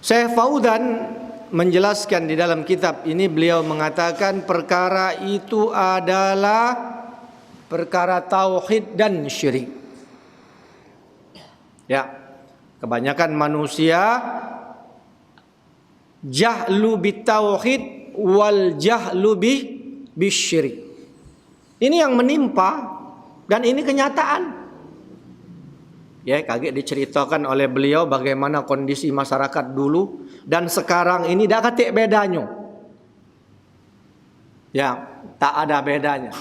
Syekh Fauzan menjelaskan di dalam kitab ini, beliau mengatakan perkara itu adalah perkara tauhid dan syirik. Ya, kebanyakan manusia jahlu bitauhid wal jahlu bisyirik. Ini yang menimpa dan ini kenyataan. Ya, kaget diceritakan oleh beliau bagaimana kondisi masyarakat dulu dan sekarang ini dah katik bedanya. Ya, tak ada bedanya.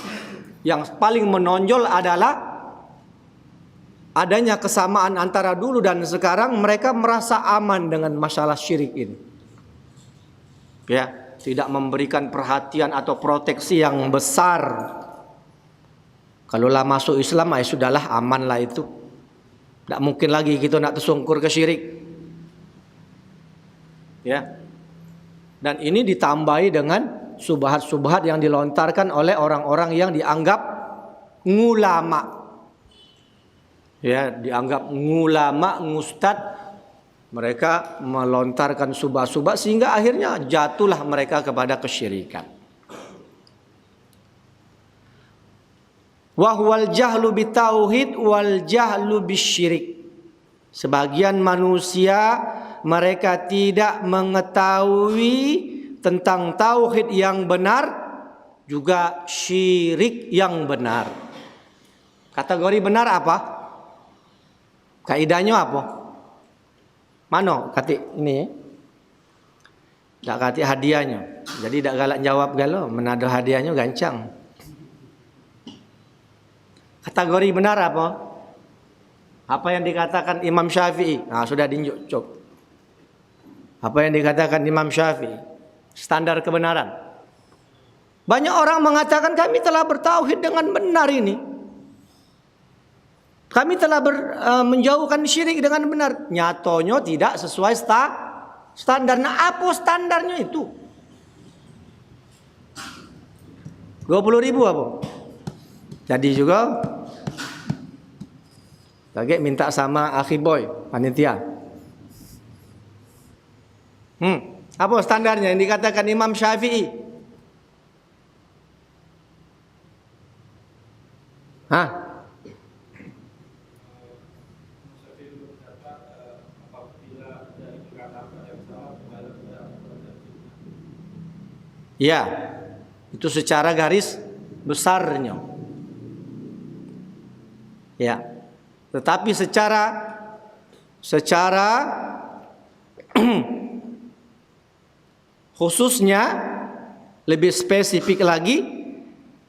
Yang paling menonjol adalah adanya kesamaan antara dulu dan sekarang. Mereka merasa aman dengan masalah syirik ini. Ya, tidak memberikan perhatian atau proteksi yang besar. Kalau lah masuk Islam, ya sudahlah, aman lah itu. Tak mungkin lagi kita nak tersungkur ke syirik. Ya. Dan ini ditambahi dengan subhat-subhat yang dilontarkan oleh orang-orang yang dianggap ngulama. Ya, dianggap ngulama, ngustad. Mereka melontarkan subhat-subhat sehingga akhirnya jatuhlah mereka kepada kesyirikan. Wahwal jahlu bitauhid wal jahlu bisyirik. Sebagian manusia mereka tidak mengetahui tentang tauhid yang benar, juga syirik yang benar. Kategori benar apa? Kaidahnya apa? Mano katik ini? Tak katik hadiahnya. Jadi tak galak jawab galo, menado hadiahnya gancang. Kategori benar apa? Apa yang dikatakan Imam Syafi'i? Nah, sudah diunjuk. Apa yang dikatakan Imam Syafi'i? Standar kebenaran. Banyak orang mengatakan kami telah bertauhid dengan benar ini. Kami telah menjauhkan syirik dengan benar. Nyatanya tidak sesuai standar. Nah, apa standarnya itu? 20.000 apa? Jadi juga lagi minta sama akhi boy panitia. Apa standarnya yang dikatakan Imam Syafi'i? Hah? Ya, itu secara garis besarnya. Ya, tetapi secara khususnya lebih spesifik lagi,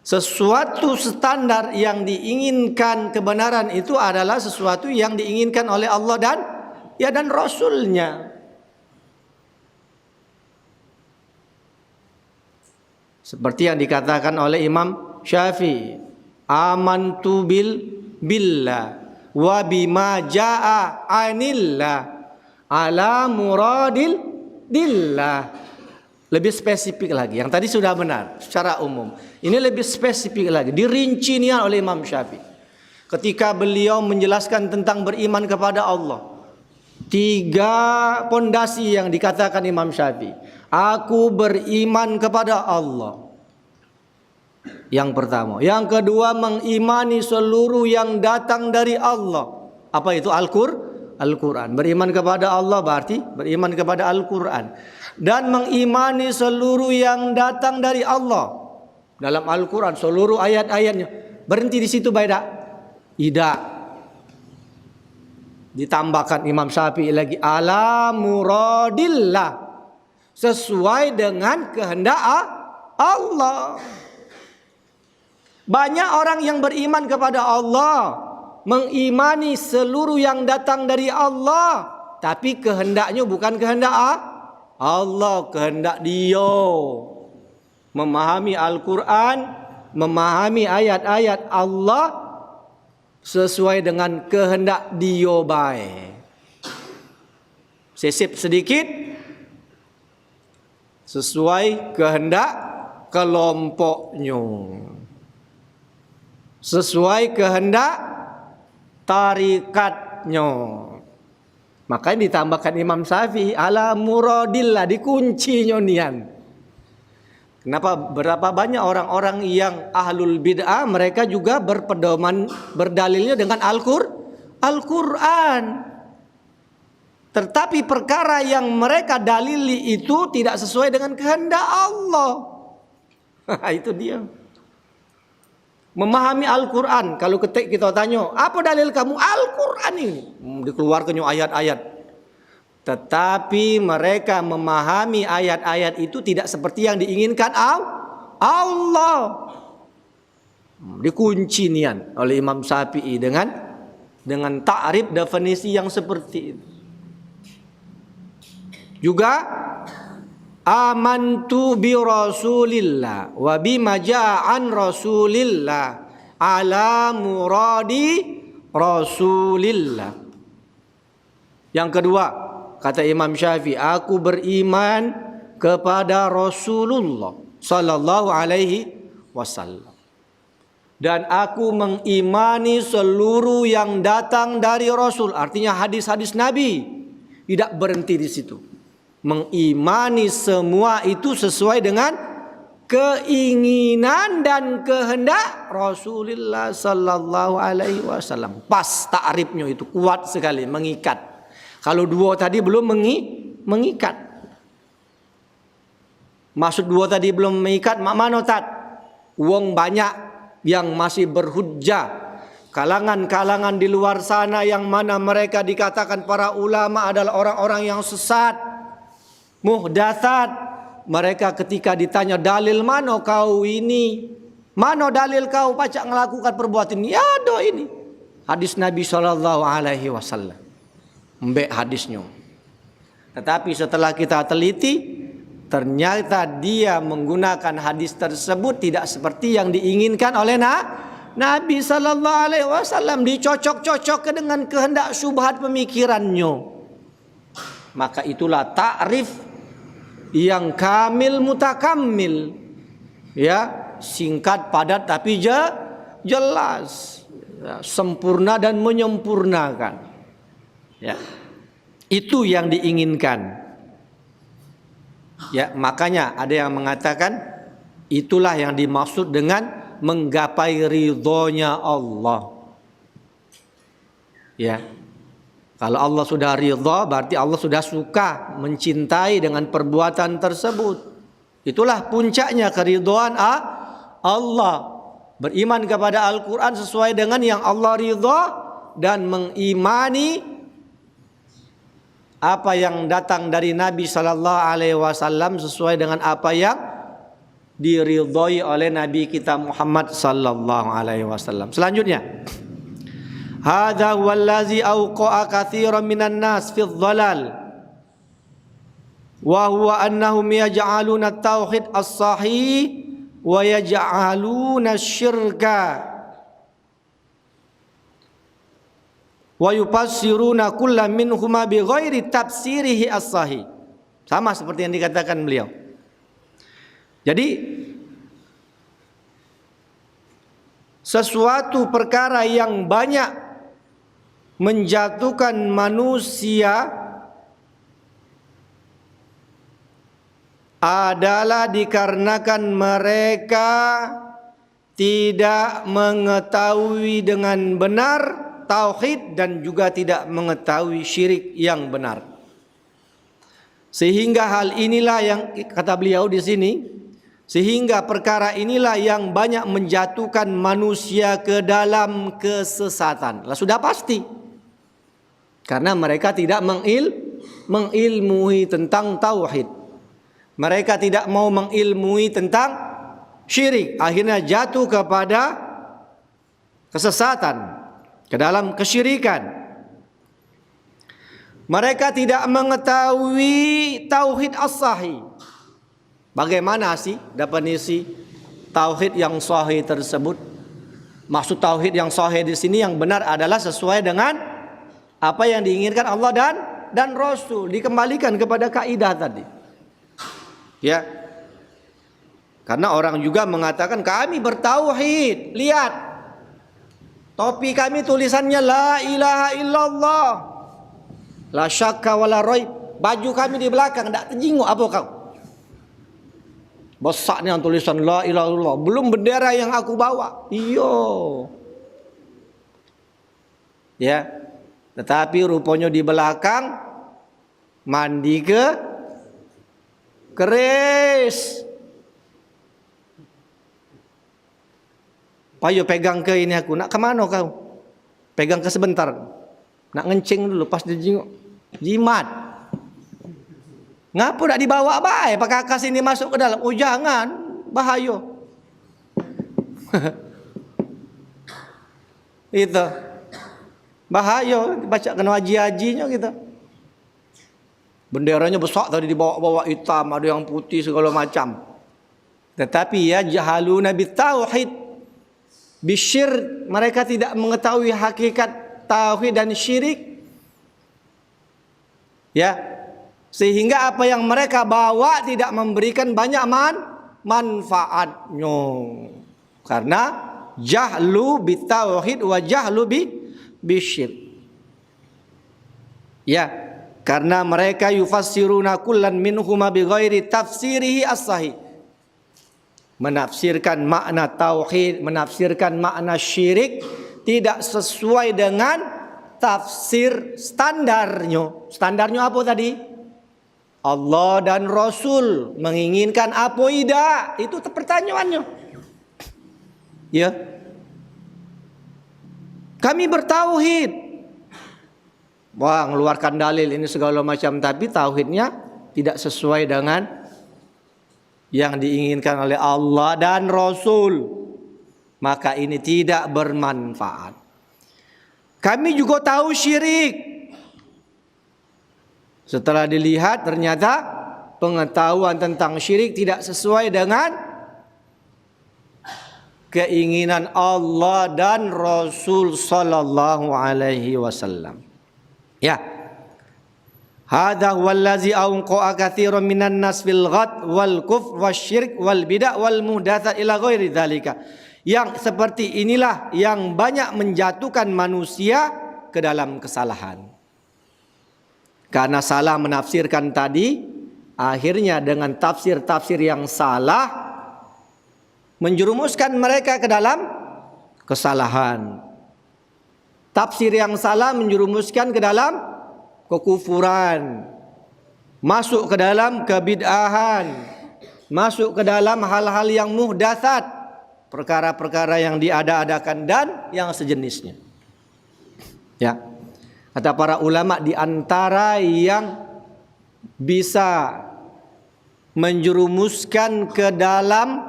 sesuatu standar yang diinginkan kebenaran itu adalah sesuatu yang diinginkan oleh Allah dan Rasulnya. Seperti yang dikatakan oleh Imam Syafi'i, amantu billah wa bima jaa anillah ala muradillah. Lebih spesifik lagi. Yang tadi sudah benar secara umum. Ini lebih spesifik lagi, dirinci niat oleh Imam Syafi'i ketika beliau menjelaskan tentang beriman kepada Allah. 3 pondasi yang dikatakan Imam Syafi'i. Aku beriman kepada Allah. Yang pertama. Yang kedua, mengimani seluruh yang datang dari Allah. Apa itu? Al-Quran. Beriman kepada Allah berarti beriman kepada Al-Quran. Dan mengimani seluruh yang datang dari Allah. Dalam Al-Quran, seluruh ayat-ayatnya. Berhenti di situ baik tak? Tidak. Ditambahkan Imam Syafi'i lagi, ala muradillah. Sesuai dengan kehendak Allah. Banyak orang yang beriman kepada Allah, mengimani seluruh yang datang dari Allah, tapi kehendaknya bukan kehendak Allah, kehendak dia. Memahami Al-Quran, memahami ayat-ayat Allah sesuai dengan kehendak dia baik. Sisip sedikit sesuai kehendak kelompoknya, sesuai kehendak tarikatnya. Makanya ditambahkan Imam Syafi'i ala muradillah, dikunci nyonian. Kenapa berapa banyak orang-orang yang ahlul bid'ah mereka juga berpedoman berdalilnya dengan Al-Qur'an. Tetapi perkara yang mereka dalili itu tidak sesuai dengan kehendak Allah. Itu dia. Memahami Al-Qur'an, kalau kita tanya, apa dalil kamu? Al-Qur'an ini. Dikeluarkan ayat-ayat. Tetapi mereka memahami ayat-ayat itu tidak seperti yang diinginkan Allah. Dikunci nian oleh Imam Syafi'i dengan ta'rif definisi yang seperti itu. Juga amantu bi Rasulillah wa bima ja'an Rasulillah ala muradi Rasulillah. Yang kedua, kata Imam Syafi'i, aku beriman kepada Rasulullah sallallahu alaihi wasallam. Dan aku mengimani seluruh yang datang dari Rasul. Artinya hadis-hadis Nabi. Tidak berhenti di situ. Mengimani semua itu sesuai dengan keinginan dan kehendak Rasulullah sallallahu alaihi wasallam. Pas ta'rifnya itu kuat sekali, mengikat. Kalau dua tadi belum mengikat. Maksud dua tadi belum mengikat, mana tat? Uang banyak yang masih berhujjah. Kalangan-kalangan di luar sana yang mana mereka dikatakan para ulama adalah orang-orang yang sesat, muhdatsat. Mereka ketika ditanya dalil mana kau ini? Mana dalil kau pacak melakukan perbuatan ini? Ya do ini. Hadis Nabi sallallahu alaihi wasallam. Mbek hadisnya. Tetapi setelah kita teliti, ternyata dia menggunakan hadis tersebut tidak seperti yang diinginkan oleh Nabi sallallahu alaihi wasallam, dicocok-cocokkan dengan kehendak syubhat pemikirannya. Maka itulah ta'rif yang kamil mutakammil. Ya, singkat padat tapi jelas. Ya, sempurna dan menyempurnakan. Ya, itu yang diinginkan. Ya, makanya ada yang mengatakan itulah yang dimaksud dengan menggapai ridhonya Allah. Ya, kalau Allah sudah ridho, berarti Allah sudah suka, mencintai dengan perbuatan tersebut. Itulah puncaknya keridhoan Allah. Beriman kepada Al-Quran sesuai dengan yang Allah ridho dan mengimani apa yang datang dari Nabi sallallahu alaihi wasallam sesuai dengan apa yang diridhoi oleh Nabi kita Muhammad sallallahu alaihi wasallam. Selanjutnya, hadza wallazi awqa'a katsiran minan nas fi dhalal wa huwa annahum yaj'aluna at-tauhid as-sahih wa yaj'aluna asy-syirka wa yufassiruna kullam minhuma bi ghairi tafsirihi as-sahih. Sama seperti yang dikatakan beliau. Jadi sesuatu perkara yang banyak menjatuhkan manusia adalah dikarenakan mereka tidak mengetahui dengan benar tauhid dan juga tidak mengetahui syirik yang benar. Sehingga hal inilah yang kata beliau di sini, sehingga perkara inilah yang banyak menjatuhkan manusia ke dalam kesesatan. Lah sudah pasti. Karena mereka tidak mengilmui tentang tauhid. Mereka tidak mau mengilmui tentang syirik. Akhirnya jatuh kepada kesesatan, ke dalam kesyirikan. Mereka tidak mengetahui tauhid as-sahih. Bagaimana sih definisi tauhid yang sahih tersebut? Maksud tauhid yang sahih di sini yang benar adalah sesuai dengan apa yang diinginkan Allah dan Rasul, dikembalikan kepada kaidah tadi. Ya. Karena orang juga mengatakan kami bertauhid. Lihat, topi kami tulisannya la ilaha illallah. La syakka wala raib. Baju kami di belakang tak terjinguk apa kau? Besarnya tulisan la ilaha illallah, belum bendera yang aku bawa. Iyo. Ya. Tetapi rupanya di belakang mandi ke keris. Payo pegang ke ini aku. Nak kemana kau? Pegang ke sebentar. Nak ngencing dulu pas dijinguk. Jimat. Ngapa nak dibawa baik? Pakai kakas ini masuk ke dalam. Oh jangan. Bahaya. Itu. Bahaya. Baca kena haji-hajinya gitu. Benderanya besar tadi dibawa-bawa hitam. Ada yang putih segala macam. Tetapi ya jahaluna bitauhid. Bisyirk. Mereka tidak mengetahui hakikat tauhid dan syirik. Ya. Sehingga apa yang mereka bawa tidak memberikan banyak manfaatnya. Karena jahlu bitauhid wa jahlu bisyirk. Ya, karena mereka yufassiruna kullan minhuma bighairi tafsirihi as-sahih. Menafsirkan makna tauhid, menafsirkan makna syirik tidak sesuai dengan tafsir standarnya. Standarnya apa tadi? Allah dan Rasul menginginkan apa tidak? Itu pertanyaannya. Ya. Kami bertauhid. Wah, mengeluarkan dalil ini segala macam, tapi tauhidnya tidak sesuai dengan yang diinginkan oleh Allah dan Rasul. Maka ini tidak bermanfaat. Kami juga tahu syirik. Setelah dilihat ternyata pengetahuan tentang syirik tidak sesuai dengan keinginan Allah dan Rasul sallallahu alaihi wasallam. Ya. Hadza huwallazi awqa'a katsiran minan nas fil ghad wal kufr wasyirk wal bid'ah wal muhdatsat ila ghairi dzalika. Yang seperti inilah yang banyak menjatuhkan manusia ke dalam kesalahan. Karena salah menafsirkan tadi, akhirnya dengan tafsir-tafsir yang salah menjerumuskan mereka ke dalam kesalahan. Tafsir yang salah menjerumuskan ke dalam kekufuran, masuk ke dalam kebid'ahan, masuk ke dalam hal-hal yang muhdatsat, perkara-perkara yang diada-adakan dan yang sejenisnya. Ya. Kata para ulama, di antara yang bisa menjerumuskan ke dalam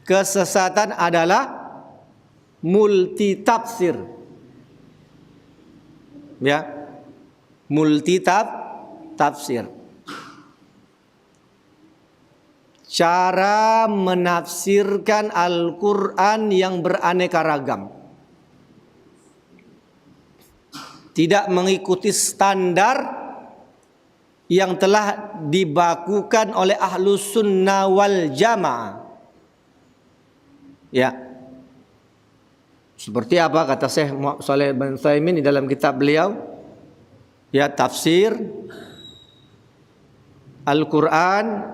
kesesatan adalah multitafsir. Ya. Multitafsir. Cara menafsirkan Al-Quran yang beraneka ragam. Tidak mengikuti standar yang telah dibakukan oleh Ahlus Sunnah wal Jamaah. Ya. Seperti apa kata Syekh Shalih bin Utsaimin di dalam kitab beliau? Ya, tafsir Al-Quran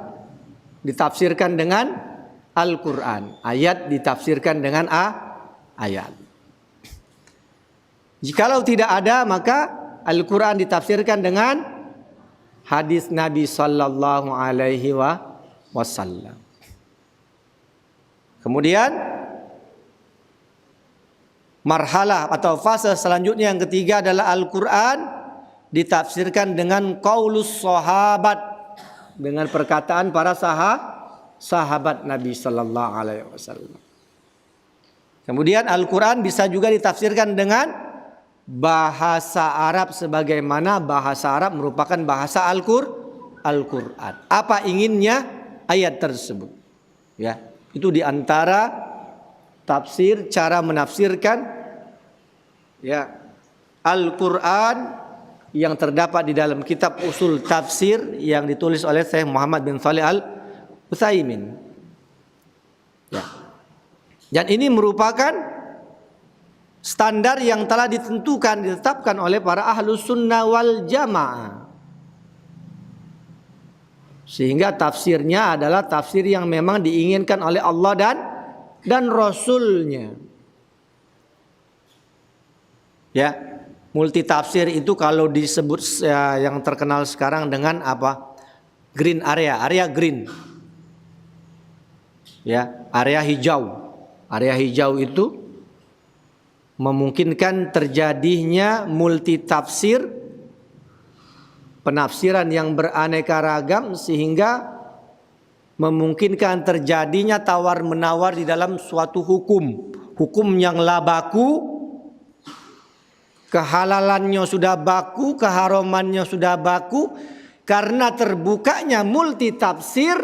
ditafsirkan dengan Al-Quran. Ayat ditafsirkan dengan ayat. Jikalau tidak ada, maka Al-Quran ditafsirkan dengan hadis Nabi sallallahu alaihi wasallam. Kemudian marhalah atau fase selanjutnya yang ketiga adalah Al-Quran ditafsirkan dengan qaulus sahabat, dengan perkataan para sahabat Nabi sallallahu alaihi wasallam. Kemudian Al-Quran bisa juga ditafsirkan dengan bahasa Arab, sebagaimana bahasa Arab merupakan bahasa Al-Quran. Apa inginnya ayat tersebut? Ya, itu diantara tafsir, cara menafsirkan ya Al-Quran yang terdapat di dalam kitab Usul Tafsir yang ditulis oleh Syekh Muhammad bin Shalih Al-Utsaimin. Ya. Dan ini merupakan standar yang telah ditetapkan oleh para ahlus sunnah wal jamaah. Sehingga tafsirnya adalah tafsir yang memang diinginkan oleh Allah dan Rasulnya. Ya, multi tafsir itu kalau disebut yang terkenal sekarang dengan apa? Green area green. Ya, area hijau. Area hijau itu memungkinkan terjadinya multi tafsir, penafsiran yang beraneka ragam, sehingga memungkinkan terjadinya tawar-menawar di dalam suatu hukum yang la baku, kehalalannya sudah baku, keharamannya sudah baku. Karena terbukanya multi tafsir,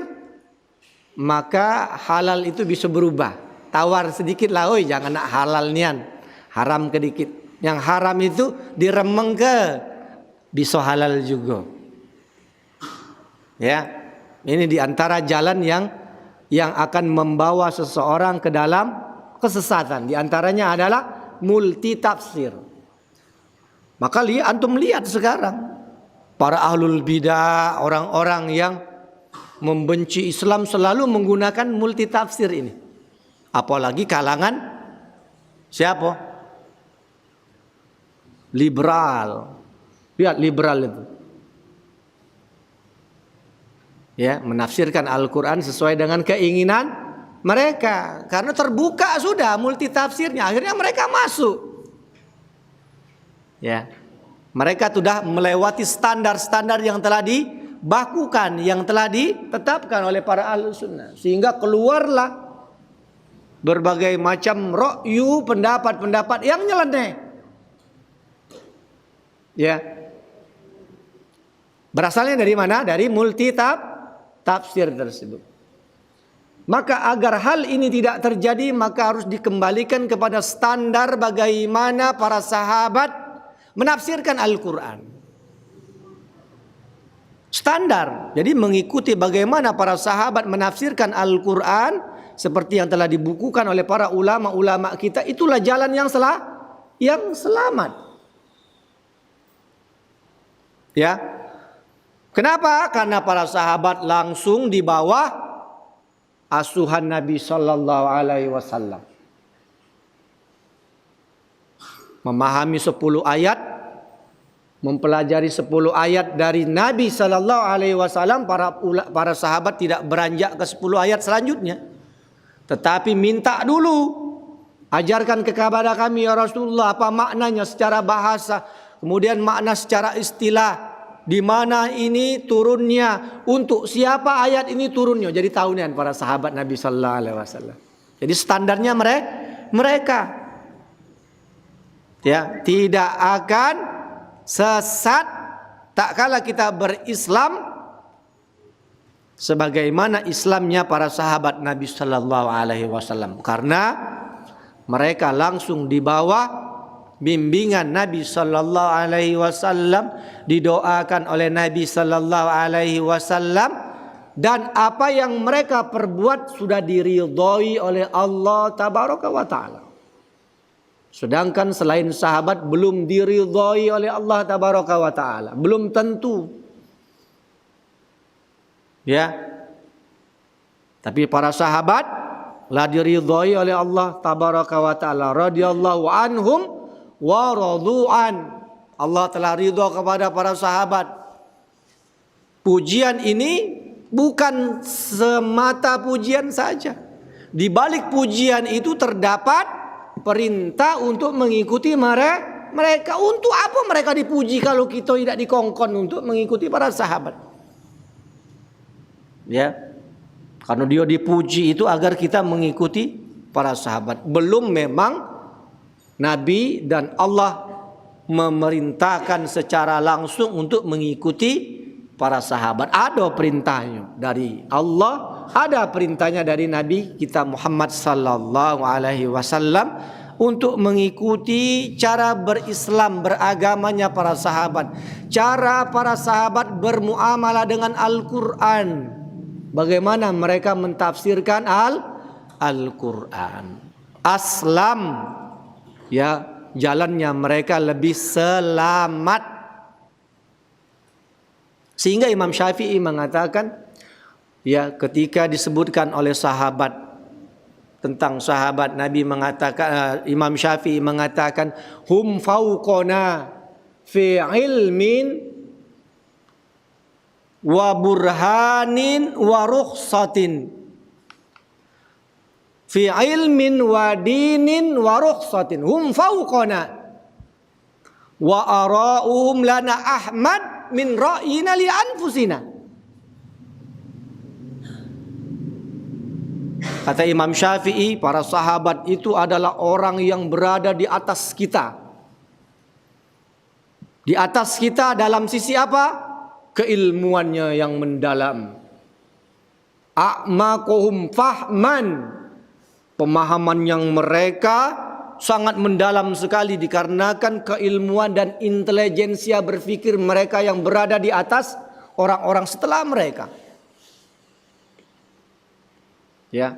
maka halal itu bisa berubah. Tawar sedikit lah, oi jangan nak halal nian, haram kedikit. Yang haram itu diremeng ke bisa halal juga. Ya, ini diantara jalan yang akan membawa seseorang ke dalam kesesatan. Diantaranya adalah multi tafsir. Maka antum lihat sekarang para ahlul bidah, orang-orang yang membenci Islam selalu menggunakan multi tafsir ini. Apalagi kalangan siapa? Liberal. Lihat liberal itu. Ya, menafsirkan Al-Qur'an sesuai dengan keinginan mereka. Karena terbuka sudah multi tafsirnya, akhirnya mereka masuk. Ya, mereka sudah melewati standar-standar yang telah dibakukan, yang telah ditetapkan oleh para ahlus sunnah, sehingga keluarlah berbagai macam ra'yu, pendapat-pendapat yang nyeleneh. Ya, berasalnya dari mana? Dari multi tafsir tersebut. Maka agar hal ini tidak terjadi, maka harus dikembalikan kepada standar bagaimana para sahabat menafsirkan Al-Quran. Standar. Jadi mengikuti bagaimana para sahabat menafsirkan Al-Quran seperti yang telah dibukukan oleh para ulama-ulama kita, itulah jalan yang selamat. Ya. Kenapa? Karena para sahabat langsung di bawah asuhan Nabi sallallahu alaihi wasallam. Memahami 10 ayat, mempelajari 10 ayat dari Nabi sallallahu alaihi wasallam, para sahabat tidak beranjak ke 10 ayat selanjutnya. Tetapi minta dulu, ajarkan kepada kami ya Rasulullah apa maknanya secara bahasa, kemudian makna secara istilah, di mana ini turunnya, untuk siapa ayat ini turunnya. Jadi tahunan para sahabat Nabi sallallahu alaihi wasallam. Jadi standarnya mereka ya, tidak akan sesat tak kala kita berislam sebagaimana Islamnya para sahabat Nabi sallallahu alaihi wasallam, karena mereka langsung di bawah bimbingan Nabi sallallahu alaihi wasallam, didoakan oleh Nabi sallallahu alaihi wasallam, dan apa yang mereka perbuat sudah diridhoi oleh Allah tabaraka wa taala. Sedangkan selain sahabat belum diridhai oleh Allah tabaraka wa taala, belum tentu. Ya. Tapi para sahabat la diridhai oleh Allah tabaraka wa taala, radhiyallahu anhum wa radu'an. Allah telah ridha kepada para sahabat. Pujian ini bukan semata pujian saja. Di balik pujian itu terdapat perintah untuk mengikuti mereka. Untuk apa mereka dipuji kalau kita tidak dikongkon untuk mengikuti para sahabat? Ya, karena dia dipuji itu agar kita mengikuti para sahabat. Belum memang Nabi dan Allah memerintahkan secara langsung untuk mengikuti para sahabat. Ada perintahnya dari Allah, ada perintahnya dari Nabi kita Muhammad sallallahu alaihi wasallam untuk mengikuti cara berislam, beragamanya para sahabat, cara para sahabat bermuamalah dengan Al-Quran, bagaimana mereka mentafsirkan Al-Quran. Aslam ya jalannya mereka lebih selamat. Sehingga Imam Syafi'i mengatakan, ya ketika disebutkan oleh sahabat tentang sahabat Nabi mengatakan, Imam Syafi'i mengatakan, hum fauqona fi ilmin wa burhanin wa rukhsatin, fi ilmin wa dinin wa rukhsatin, hum fauqona wa ara'uhum lana ahmad min ra'yina li anfusina. Kata Imam Syafi'i, para sahabat itu adalah orang yang berada di atas kita. Di atas kita dalam sisi apa? Keilmuannya yang mendalam. A'maquhum fahman, pemahaman yang mereka sangat mendalam sekali dikarenakan keilmuan dan intelijensia berpikir mereka yang berada di atas orang-orang setelah mereka. Ya,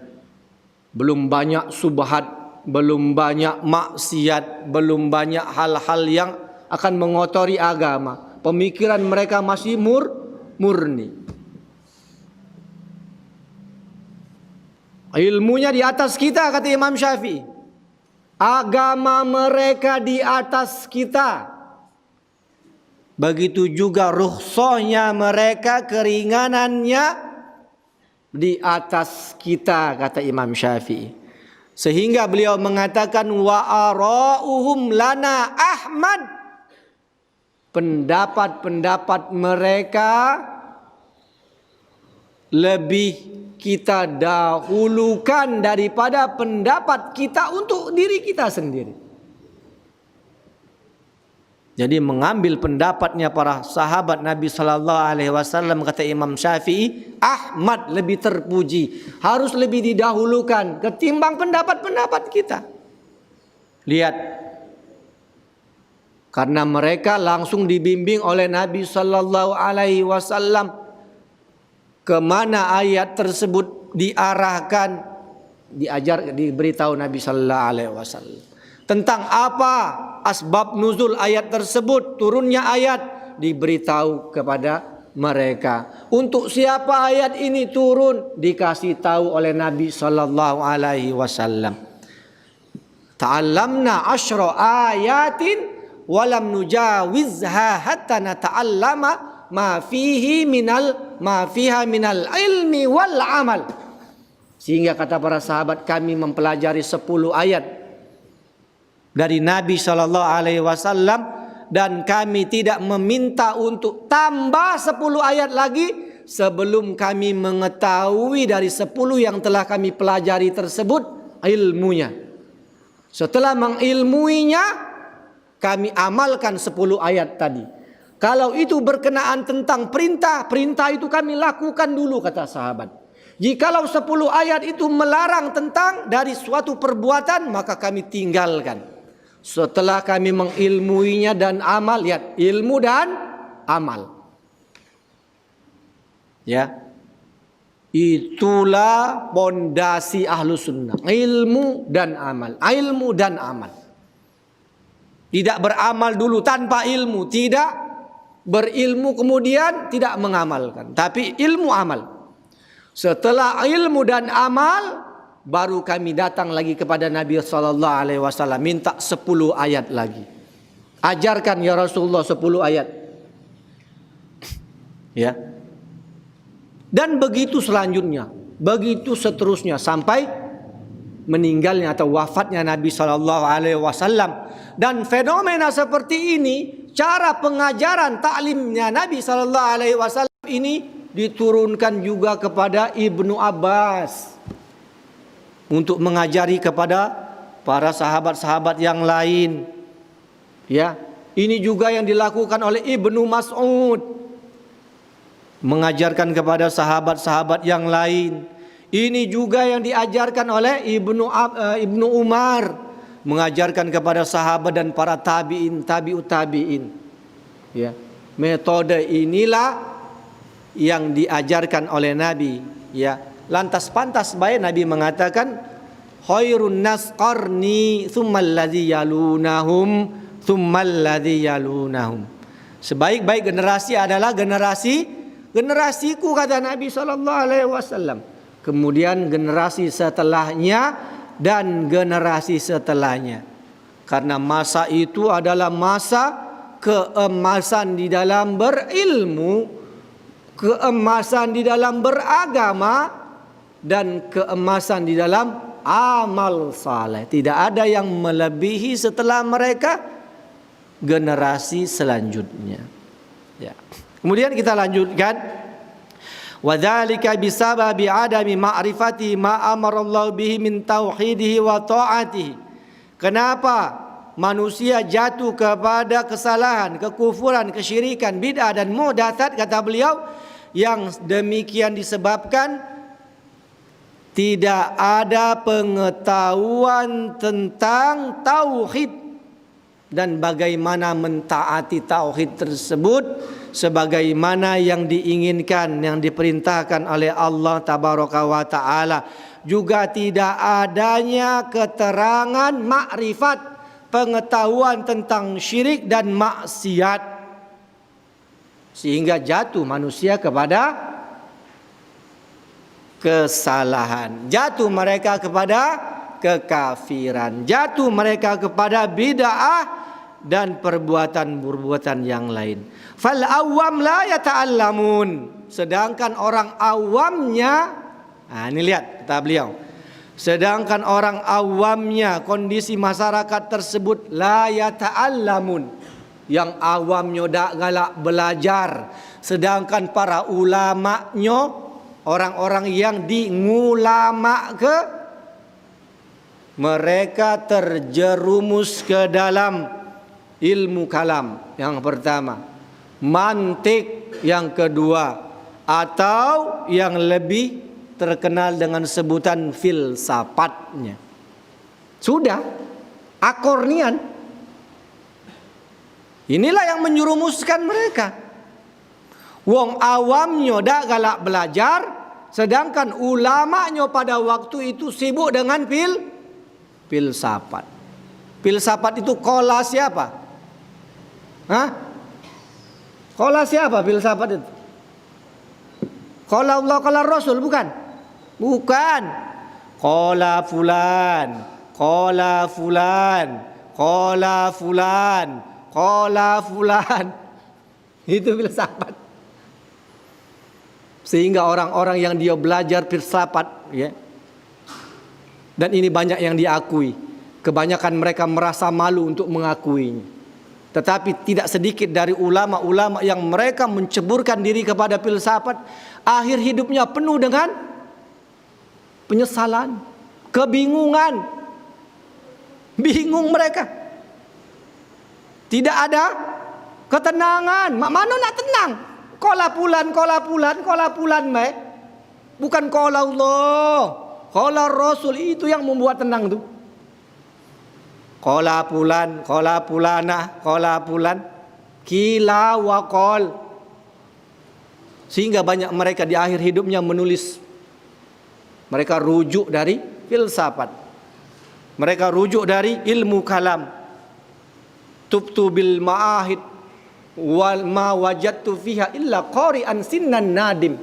belum banyak subhat, belum banyak maksiat, belum banyak hal-hal yang akan mengotori agama. Pemikiran mereka masih murni. Ilmunya di atas kita, kata Imam Syafi'i. Agama mereka di atas kita. Begitu juga rukhsahnya mereka, keringanannya di atas kita, kata Imam Syafi'i. Sehingga beliau mengatakan wa ara'uhum lana ahmad, pendapat-pendapat mereka lebih kita dahulukan daripada pendapat kita untuk diri kita sendiri. Jadi mengambil pendapatnya para sahabat Nabi sallallahu alaihi wasallam, kata Imam Syafi'i, Ahmad lebih terpuji, harus lebih didahulukan ketimbang pendapat-pendapat kita. Lihat, karena mereka langsung dibimbing oleh Nabi sallallahu alaihi wasallam kemana ayat tersebut diarahkan, diberitahu Nabi sallallahu alaihi wasallam tentang apa asbab nuzul ayat tersebut, turunnya ayat, diberitahu kepada mereka. Untuk siapa ayat ini turun, dikasih tahu oleh Nabi sallallahu alaihi wasallam. Ta'allamna asyra ayatin walam nujawizha hatta nata'allama ma fiha minal ilmi wal amal. Sehingga kata para sahabat, kami mempelajari 10 ayat dari Nabi sallallahu alaihi wasallam dan kami tidak meminta untuk tambah 10 ayat lagi sebelum kami mengetahui dari 10 yang telah kami pelajari tersebut ilmunya. Setelah mengilmuinya, kami amalkan 10 ayat tadi. Kalau itu berkenaan tentang perintah, perintah itu kami lakukan dulu, kata sahabat. Jikalau 10 ayat itu melarang tentang dari suatu perbuatan, maka kami tinggalkan. Setelah kami mengilmuinya dan amal, lihat, ilmu dan amal. Ya, itulah pondasi Ahlus Sunnah. Ilmu dan amal, ilmu dan amal. Tidak beramal dulu tanpa ilmu, tidak berilmu kemudian tidak mengamalkan, tapi ilmu amal. Setelah ilmu dan amal, baru kami datang lagi kepada Nabi sallallahu alaihi wasallam minta 10 ayat lagi. Ajarkan ya Rasulullah 10 ayat. Ya. Dan begitu selanjutnya, begitu seterusnya sampai meninggalnya atau wafatnya Nabi sallallahu alaihi wasallam. Dan fenomena seperti ini, cara pengajaran taklimnya Nabi sallallahu alaihi wasallam ini diturunkan juga kepada Ibnu Abbas untuk mengajari kepada para sahabat-sahabat yang lain. Ya, ini juga yang dilakukan oleh Ibnu Mas'ud, mengajarkan kepada sahabat-sahabat yang lain. Ini juga yang diajarkan oleh Ibnu Umar, mengajarkan kepada sahabat dan para tabi'in, tabi'ut tabi'in. Ya, metode inilah yang diajarkan oleh Nabi. Ya, lantas pantas baik Nabi mengatakan, khairun nas qarni tsummal ladzi yalunahum tsummal ladzi yalunahum. Sebaik-baik generasi adalah generasiku, kata Nabi sallallahu alaihi wasallam. Kemudian generasi setelahnya dan generasi setelahnya. Karena masa itu adalah masa keemasan di dalam berilmu, keemasan di dalam beragama, dan keemasan di dalam amal saleh. Tidak ada yang melebihi setelah mereka generasi selanjutnya. Ya. Kemudian kita lanjutkan. Wa dzalika bisababi adami ma'rifati ma amarallahu bihi min tauhidihi wa ta'atihi. Kenapa manusia jatuh kepada kesalahan, kekufuran, kesyirikan, bid'ah dan muhdatsat, kata beliau, yang demikian disebabkan tidak ada pengetahuan tentang tauhid dan bagaimana mentaati tauhid tersebut sebagaimana yang diinginkan, yang diperintahkan oleh Allah tabaraka wa taala. Juga tidak adanya keterangan makrifat, pengetahuan tentang syirik dan maksiat, sehingga jatuh manusia kepada kesalahan, jatuh mereka kepada kekafiran, jatuh mereka kepada bid'ah dan perbuatan-perbuatan yang lain. Fal awam la yata'allamun. Sedangkan orang awamnya, ini lihat kata beliau, sedangkan orang awamnya, kondisi masyarakat tersebut, la yata'allamun, yang awamnya dak galak belajar. Sedangkan para ulamanya, orang-orang yang diulama mereka terjerumus ke dalam ilmu kalam yang pertama, mantik yang kedua, atau yang lebih terkenal dengan sebutan filsafatnya. Sudah akornian. Inilah yang menyerumuskan mereka. Wong awamnya dak galak belajar, sedangkan ulamanya pada waktu itu sibuk dengan filsafat. Filsafat itu kola siapa? Qala siapa filsafat itu? Qala Allah, qala Rasul, bukan? Bukan. Qala fulan, qala fulan, qala fulan, qala fulan. Itu filsafat. Sehingga orang-orang yang dia belajar filsafat, ya. Dan ini banyak yang diakui. Kebanyakan mereka merasa malu untuk mengakuinya. Tetapi tidak sedikit dari ulama-ulama yang mereka menceburkan diri kepada filsafat, akhir hidupnya penuh dengan penyesalan, kebingungan. Bingung mereka. Tidak ada ketenangan. Mana nak tenang? Qala fulan, qala fulan, qala fulan, bukan qala Allah, qala Rasul, itu yang membuat tenang tuh. Qala fulan, qala fulanah, qala fulan, kila wa qol. Sehingga banyak mereka di akhir hidupnya menulis. Mereka rujuk dari filsafat. Mereka rujuk dari ilmu kalam. Tubtu bil ma'ahid wal ma wajadtu fiha illa qari'an sinnan nadim.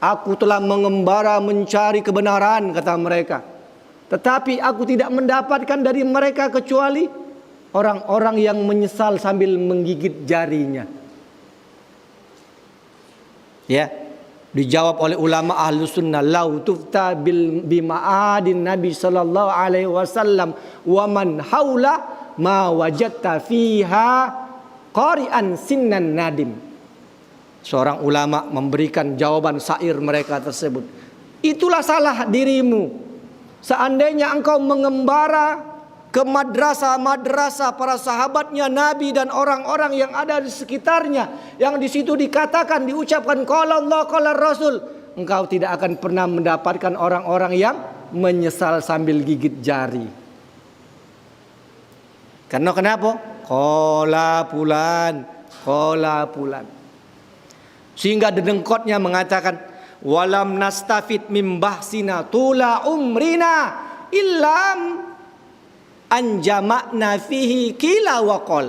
Aku telah mengembara mencari kebenaran, kata mereka. Tetapi aku tidak mendapatkan dari mereka kecuali orang-orang yang menyesal sambil menggigit jarinya. Ya, dijawab oleh ulama Ahlus Sunnah, lau tufta bima'adin Nabi sallallahu alaihi wasallam wa man haula ma wajadta fiha qari'an sinnan nadim. Seorang ulama memberikan jawaban syair mereka tersebut. Itulah salah dirimu. Seandainya engkau mengembara ke madrasah-madrasah para sahabatnya Nabi dan orang-orang yang ada di sekitarnya, yang di situ dikatakan, diucapkan qala Allah, qala Rasul, engkau tidak akan pernah mendapatkan orang-orang yang menyesal sambil gigit jari. Karena kenapa? Qala fulan, qala fulan. Sehingga dedengkotnya mengatakan, walam nastafid min bahsina tula umrina illam anjama'na fihi qila wa qol.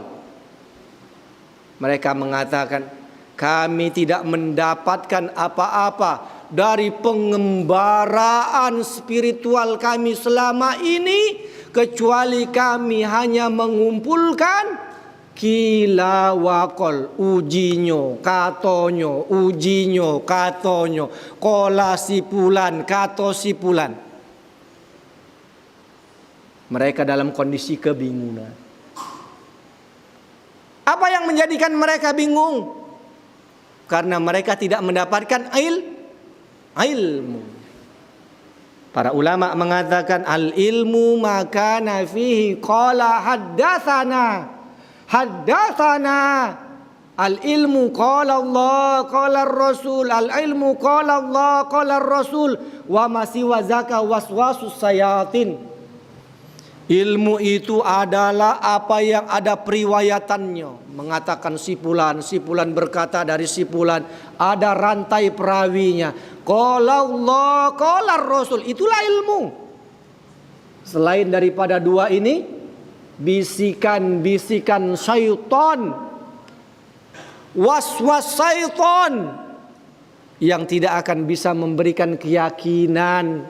Mereka mengatakan, kami tidak mendapatkan apa-apa dari pengembaraan spiritual kami selama ini, kecuali kami hanya mengumpulkan kila wakol, ujinyo, katonyo, ujinyo, katonyo, kola sipulan, kato sipulan. Mereka dalam kondisi kebingungan. Apa yang menjadikan mereka bingung? Karena mereka tidak mendapatkan ilmu. Para ulama mengatakan al ilmu maka nafihi qala haddatsana al ilmu qala Allah qala Rasul, al ilmu qala Allah qala Rasul wa ma siwa zaka waswasus sayatin. Ilmu itu adalah apa yang ada periwayatannya, mengatakan sipulan berkata dari sipulan, ada rantai perawinya. Qala Allah qala Rasul, itulah ilmu. Selain daripada dua ini, bisikan syaitan, waswas syaitan yang tidak akan bisa memberikan keyakinan,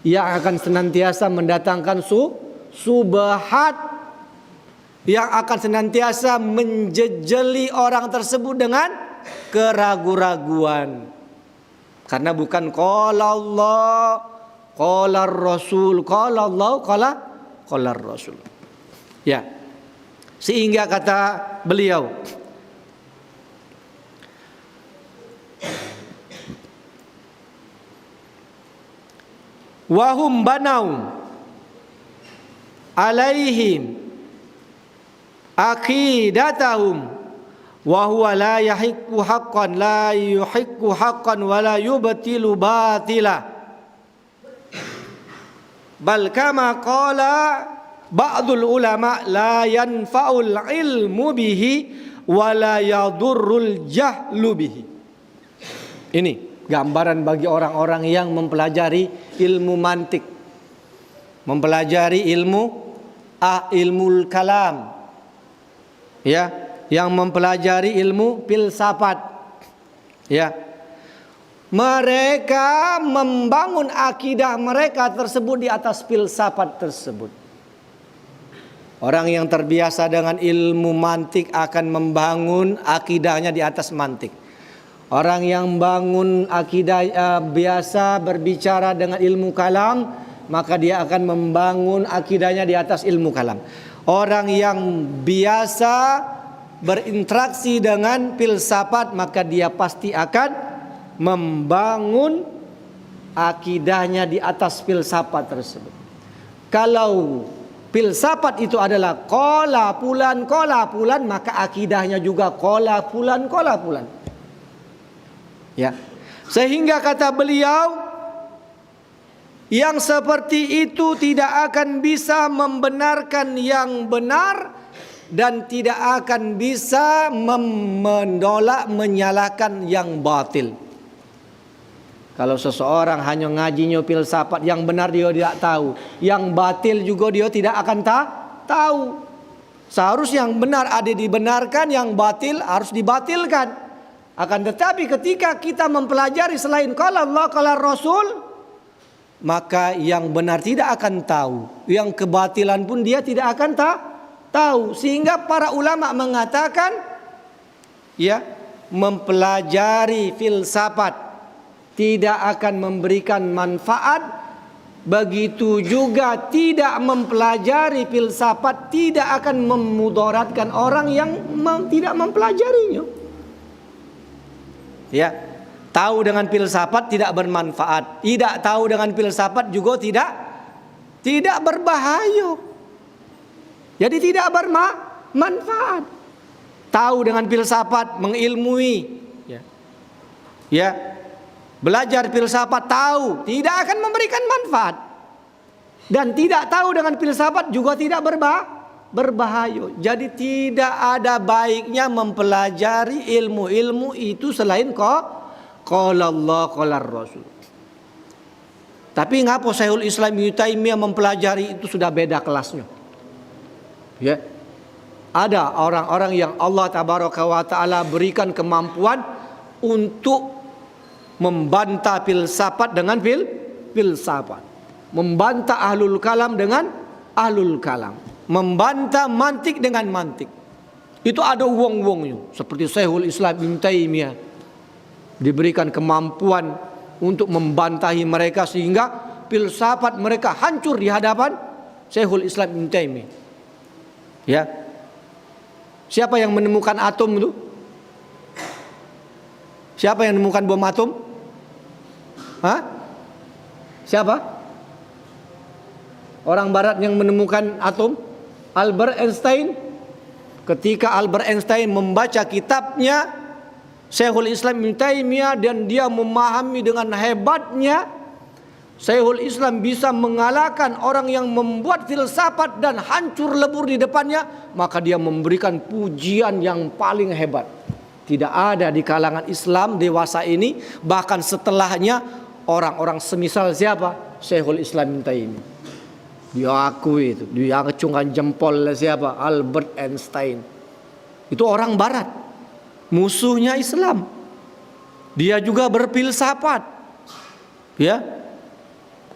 yang akan senantiasa mendatangkan subhat, yang akan senantiasa menjejeli orang tersebut dengan keraguan-raguan. Karena bukan qala Allah, qala Rasul, qala Allah, qala Rasul. Ya. Sehingga kata beliau, wahum banau alaihim aqidatahum wa huwa la yahiqqu haqqan la yuhiqqu haqqan wa la yubtilu batila, bal kama qala ba'dul ulama la yanfa'ul ilmu bihi wa la yadurrul jahlu bihi. Ini gambaran bagi orang-orang yang mempelajari ilmu mantik, mempelajari ilmul kalam, ya, yang mempelajari ilmu filsafat, ya. Mereka membangun akidah mereka tersebut di atas filsafat tersebut. Orang yang terbiasa dengan ilmu mantik akan membangun akidahnya di atas mantik. Orang yang bangun akidah biasa berbicara dengan ilmu kalam, maka dia akan membangun akidahnya di atas ilmu kalam. Orang yang biasa berinteraksi dengan filsafat, maka dia pasti akan membangun akidahnya di atas filsafat tersebut. Kalau filsafat itu adalah qala fulan, maka akidahnya juga qala fulan. Ya. Sehingga kata beliau, yang seperti itu tidak akan bisa membenarkan yang benar dan tidak akan bisa menolak menyalahkan yang batil. Kalau seseorang hanya ngajinya filsafat, yang benar dia tidak tahu, yang batil juga dia tidak akan tahu. Seharusnya yang benar ada dibenarkan, yang batil harus dibatilkan. Akan tetapi ketika kita mempelajari selain qala Allah qala Rasul, maka yang benar tidak akan tahu, yang kebatilan pun dia tidak akan tahu. Sehingga para ulama mengatakan, ya, mempelajari filsafat tidak akan memberikan manfaat, begitu juga tidak mempelajari filsafat tidak akan memudaratkan orang yang tidak mempelajarinya. Ya. Tahu dengan filsafat tidak bermanfaat, tidak tahu dengan filsafat juga tidak berbahaya. Jadi tidak bermanfaat. Tahu dengan filsafat mengilmui, ya, belajar filsafat tahu tidak akan memberikan manfaat, dan tidak tahu dengan filsafat juga tidak berbahaya. Jadi tidak ada baiknya mempelajari ilmu-ilmu itu selain qala Allah qala Rasul. Tapi ngapa Syekhul Islam Ibnu Taimiyah mempelajari itu sudah beda kelasnya. Ya. Ada orang-orang yang Allah Tabaraka wa Ta'ala berikan kemampuan untuk membantah filsafat dengan filsafat, membantah ahlul kalam dengan ahlul kalam, membantah mantik dengan mantik. Itu ada wong-wongnya. Seperti Syekhul Islam Ibnu Taimiyah diberikan kemampuan untuk membantahi mereka sehingga filsafat mereka hancur di hadapan Syekhul Islam Ibnu Taimiyah. Ya. Siapa yang menemukan atom itu? Siapa yang menemukan bom atom? Hah? Siapa? Orang barat yang menemukan atom? Albert Einstein. Ketika Albert Einstein membaca kitabnya Syekhul Islam Ibnu Taimiyah dan dia memahami dengan hebatnya, Syekhul Islam bisa mengalahkan orang yang membuat filsafat dan hancur lebur di depannya, maka dia memberikan pujian yang paling hebat. Tidak ada di kalangan Islam dewasa ini, bahkan setelahnya, orang-orang semisal siapa? Syekhul Islam Ibnu Taimiyah. Dia akui itu, dia acungkan jempol siapa? Albert Einstein. Itu orang barat, musuhnya Islam. Dia juga berfilsafat. Ya.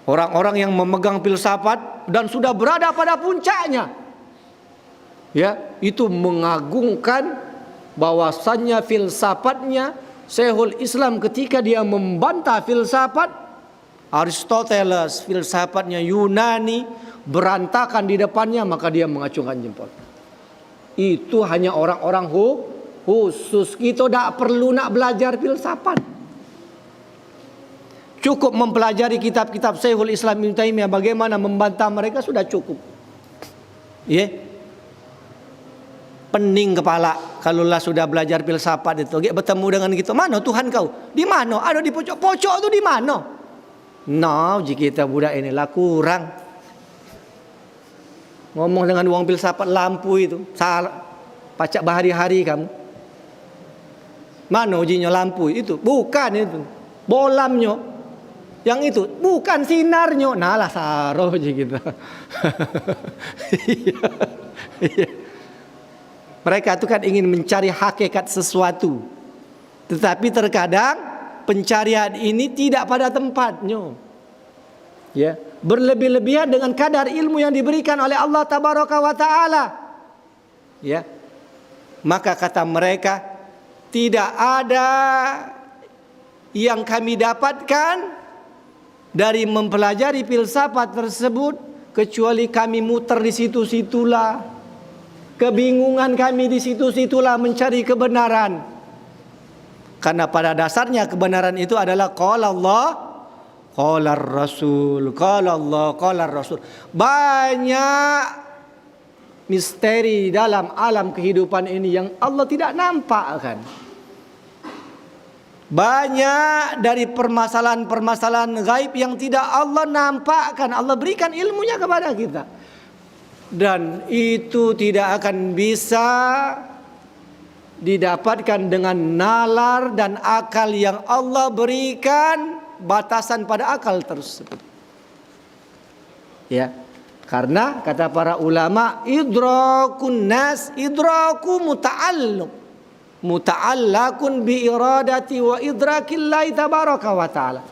Orang-orang yang memegang filsafat dan sudah berada pada puncaknya, ya, itu mengagungkan bahwasannya filsafatnya Syekhul Islam ketika dia membantah filsafat Aristoteles, filsafatnya Yunani berantakan di depannya, maka dia mengacungkan jempol. Itu hanya orang-orang khusus. Kita tidak perlu nak belajar filsafat. Cukup mempelajari kitab-kitab Syekhul Islam Ibnu Taimiyah bagaimana membantah mereka sudah cukup. Ya. Pening kepala kalau lah sudah belajar filsafat itu. Bertemu dengan kita, mana Tuhan kau? Di mana? Ada di pojok-pojok itu di mana? Nah, jika kita budak inilah kurang. Ngomong dengan uang filsafat lampu itu, salah. Pacak bahari-hari kamu. Mana ujinya lampu itu? Bukan itu. Bolamnya. Yang itu bukan sinarnya. Nah lah saroh aja kita. Mereka itu kan ingin mencari hakikat sesuatu, tetapi terkadang pencarian ini tidak pada tempatnya. Ya, berlebih-lebihan dengan kadar ilmu yang diberikan oleh Allah Tabaraka wa Ta'ala. Ya. Maka kata mereka, tidak ada yang kami dapatkan dari mempelajari filsafat tersebut kecuali kami muter di situ-situlah, kebingungan kami di situ-situlah mencari kebenaran. Karena pada dasarnya kebenaran itu adalah qala Allah, qala Rasul, qala Allah, qala Rasul. Banyak misteri dalam alam kehidupan ini yang Allah tidak nampakkan. Banyak dari permasalahan-permasalahan gaib yang tidak Allah nampakkan. Allah berikan ilmunya kepada kita. Dan itu tidak akan bisa didapatkan dengan nalar dan akal yang Allah berikan batasan pada akal tersebut. Ya. Karena kata para ulama, idrakun nas idraku muta'allaqun bi iradati wa idrakillahi tabaraka wa ta'ala.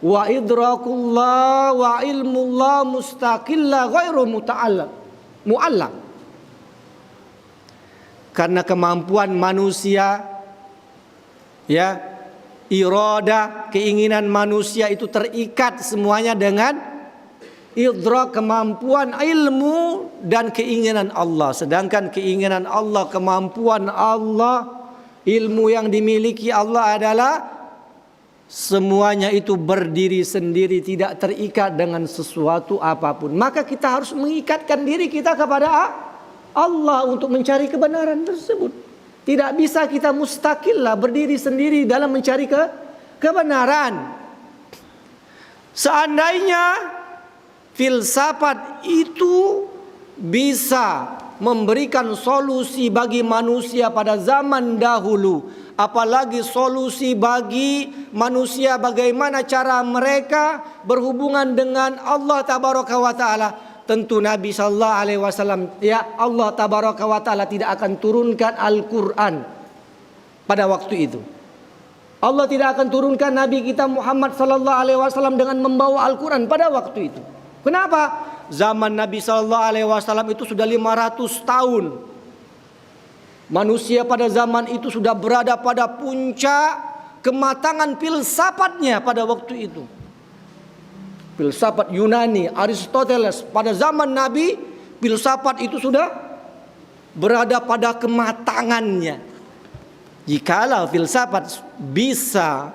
Wa idrakullah wa ilmullah mustaqillah ghairu mu'allaq. Karena kemampuan manusia, ya, irada, keinginan manusia itu terikat semuanya dengan idrak, kemampuan ilmu dan keinginan Allah. Sedangkan keinginan Allah, kemampuan Allah, ilmu yang dimiliki Allah adalah semuanya itu berdiri sendiri, tidak terikat dengan sesuatu apapun. Maka kita harus mengikatkan diri kita kepada Allah untuk mencari kebenaran tersebut. Tidak bisa kita mustaqillah berdiri sendiri dalam mencari kebenaran. Seandainya filsafat itu bisa memberikan solusi bagi manusia pada zaman dahulu apalagi solusi bagi manusia bagaimana cara mereka berhubungan dengan Allah tabaraka wa taala. Tentu Nabi sallallahu alaihi wasallam, ya, Allah tabaraka wa taala tidak akan turunkan Al-Qur'an pada waktu itu. Allah tidak akan turunkan Nabi kita Muhammad sallallahu alaihi wasallam dengan membawa Al-Qur'an pada waktu itu. Kenapa? Zaman Nabi sallallahu alaihi wasallam itu sudah 500 tahun. Manusia pada zaman itu sudah berada pada puncak kematangan filsafatnya pada waktu itu. Filsafat Yunani, Aristoteles, pada zaman Nabi filsafat itu sudah berada pada kematangannya. Jikalau filsafat bisa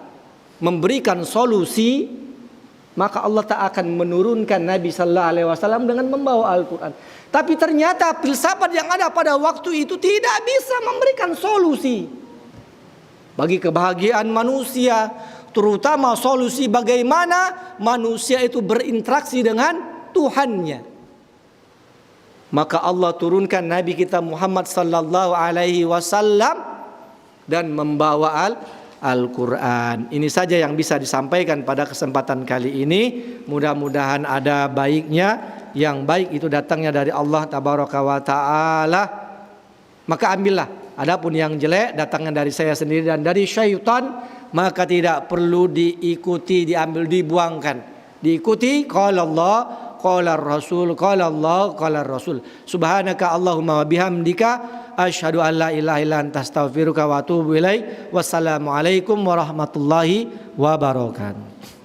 memberikan solusi, maka Allah tak akan menurunkan Nabi sallallahu alaihi wasallam dengan membawa Al-Qur'an. Tapi ternyata filsafat yang ada pada waktu itu tidak bisa memberikan solusi bagi kebahagiaan manusia, terutama solusi bagaimana manusia itu berinteraksi dengan Tuhannya. Maka Allah turunkan Nabi kita Muhammad sallallahu alaihi wasallam dan membawa Al-Quran. Ini saja yang bisa disampaikan pada kesempatan kali ini. Mudah-mudahan ada baiknya. Yang baik itu datangnya dari Allah tabaraka wa ta'ala, maka ambillah. Adapun yang jelek datangnya dari saya sendiri dan dari syaitan, maka tidak perlu diikuti, diambil, dibuangkan. Diikuti qala Allah, qala Rasul, qala Allah, qala Rasul. Subhanaka Allahumma wa bihamdika asyhadu an la ilaha illa anta astaghfiruka wa atubu ilaik. Wassalamualaikum warahmatullahi wabarakatuh.